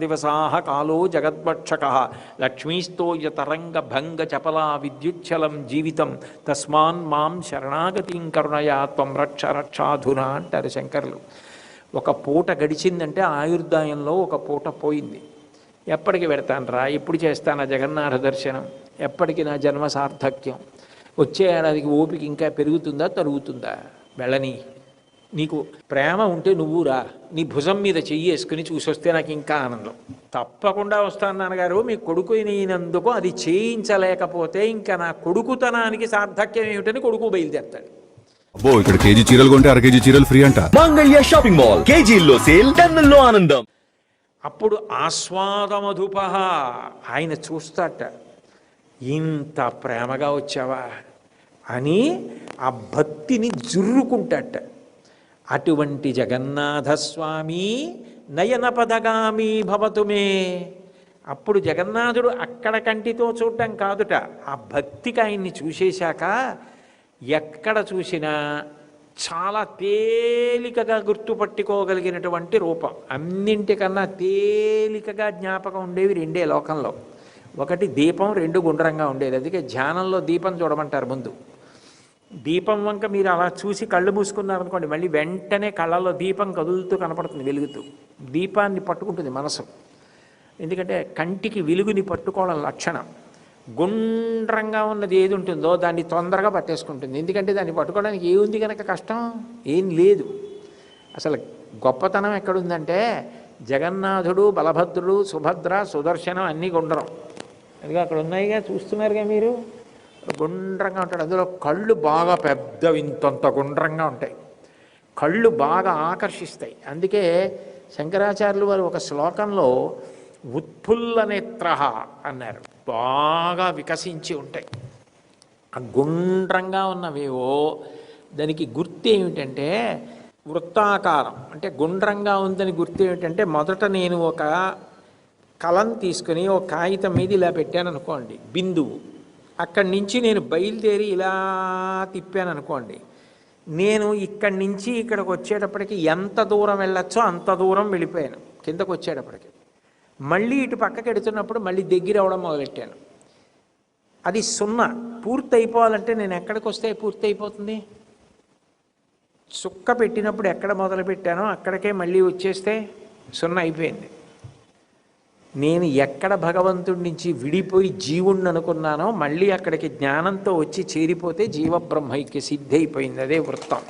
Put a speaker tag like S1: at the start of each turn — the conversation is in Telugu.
S1: దివసాః కాలో జగద్వక్షకః లక్ష్మీస్తోయతరంగభంగచపలా విద్యుచ్చలం జీవితం తస్మాన్ మాం శరణాగతిం కరుణయా త్వం రక్ష రక్షాధునా అంటారు శంకరులు. ఒక పూట గడిచిందంటే ఆయుర్దాయంలో ఒక పూట పోయింది. ఎప్పటికి పెడతాను రా, ఎప్పుడు చేస్తానా జగన్నాథ దర్శనం, ఎప్పటికి నా జన్మ సార్థక్యం, వచ్చే ఏడాదికి ఓపిక ఇంకా పెరుగుతుందా తరుగుతుందా, వెళ్ళని. నీకు ప్రేమ ఉంటే నువ్వు రా, నీ భుజం మీద చెయ్యి వేసుకుని చూసొస్తే నాకు ఇంకా ఆనందం. తప్పకుండా వస్తాను నాన్నగారు, మీ కొడుకు అయినందుకు అది చేయించలేకపోతే ఇంకా నా కొడుకుతనానికి సార్థక్యం ఏమిటని కొడుకు బయలుదేరతాడు.
S2: అబ్బో, ఇక్కడ కేజీ చీరలు కొంటే అర కేజీ చీరలు ఫ్రీ అంట.
S3: మంగళ్య షాపింగ్ మాల్, కేజీల్లో సేల్, టన్నుల్లో ఆనందం.
S1: అప్పుడు ఆస్వాదమధుప ఆయన చూస్తాట, ఇంత ప్రేమగా వచ్చావా అని ఆ భక్తిని జుర్రుకుంటాట. అటువంటి జగన్నాథస్వామి నయన పదగామి భవతుమే. అప్పుడు జగన్నాథుడు అక్కడ కంటితో చూడటం కాదుట, ఆ భక్తికి ఆయన్ని చూసేశాక ఎక్కడ చూసినా చాలా తేలికగా గుర్తుపట్టుకోగలిగినటువంటి రూపం. అన్నింటికన్నా తేలికగా జ్ఞాపకం ఉండేవి రెండే లోకంలో. ఒకటి దీపం, రెండు గుండ్రంగా ఉండేది. అందుకే ధ్యానంలో దీపం చూడమంటారు ముందు. దీపం వంక మీరు అలా చూసి కళ్ళు మూసుకున్నారనుకోండి, మళ్ళీ వెంటనే కళ్ళలో దీపం కదులుతూ కనపడుతుంది, వెలుగుతూ. దీపాన్ని పట్టుకుంటుంది మనసు, ఎందుకంటే కంటికి వెలుగుని పట్టుకోవడం లక్షణం. గుండ్రంగా ఉన్నది ఏది ఉంటుందో దాన్ని తొందరగా పట్టేసుకుంటుంది, ఎందుకంటే దాన్ని పట్టుకోవడానికి ఏముంది కనుక కష్టం ఏం లేదు. అసలు గొప్పతనం ఎక్కడుందంటే జగన్నాథుడు, బలభద్రుడు, సుభద్ర, సుదర్శనం అన్నీ గుండ్రం. అదిగా అక్కడ ఉన్నాయిగా, చూస్తున్నారుగా మీరు, గుండ్రంగా ఉంటాడు. అందులో కళ్ళు బాగా పెద్దవి, ఇంతంత గుండ్రంగా ఉంటాయి, కళ్ళు బాగా ఆకర్షిస్తాయి. అందుకే శంకరాచార్యులు వారు ఒక శ్లోకంలో ఉత్ఫుల్ల నేత్ర అన్నారు, బాగా వికసించి ఉంటాయి. ఆ గుండ్రంగా ఉన్నవేవో దానికి గుర్తు ఏమిటంటే వృత్తాకారం, అంటే గుండ్రంగా ఉందని గుర్తు ఏమిటంటే, మొదట నేను ఒక కలం తీసుకుని ఒక కాగితం మీద ఇలా పెట్టాను అనుకోండి, బిందువు. అక్కడి నుంచి నేను బయలుదేరి ఇలా తిప్పాను అనుకోండి, నేను ఇక్కడి నుంచి ఇక్కడికి వచ్చేటప్పటికి ఎంత దూరం వెళ్ళొచ్చో అంత దూరం వెళ్ళిపోయాను. కిందకు వచ్చేటప్పటికి మళ్ళీ ఇటు పక్కకి ఎడుతున్నప్పుడు మళ్ళీ దగ్గర అవడం మొదలెట్టాను. అది సున్నా. పూర్తి అయిపోవాలంటే నేను ఎక్కడికి వస్తే పూర్తి అయిపోతుంది? చుక్క పెట్టినప్పుడు ఎక్కడ మొదలు పెట్టానో అక్కడికే మళ్ళీ వచ్చేస్తే సున్నా అయిపోయింది. నేను ఎక్కడ భగవంతుడి నుంచి విడిపోయి జీవుణ్ణి అనుకున్నానో మళ్ళీ అక్కడికి జ్ఞానంతో వచ్చి చేరిపోతే జీవబ్రహ్మైక్య సిద్ధి అయిపోయింది. అదే వృత్తం.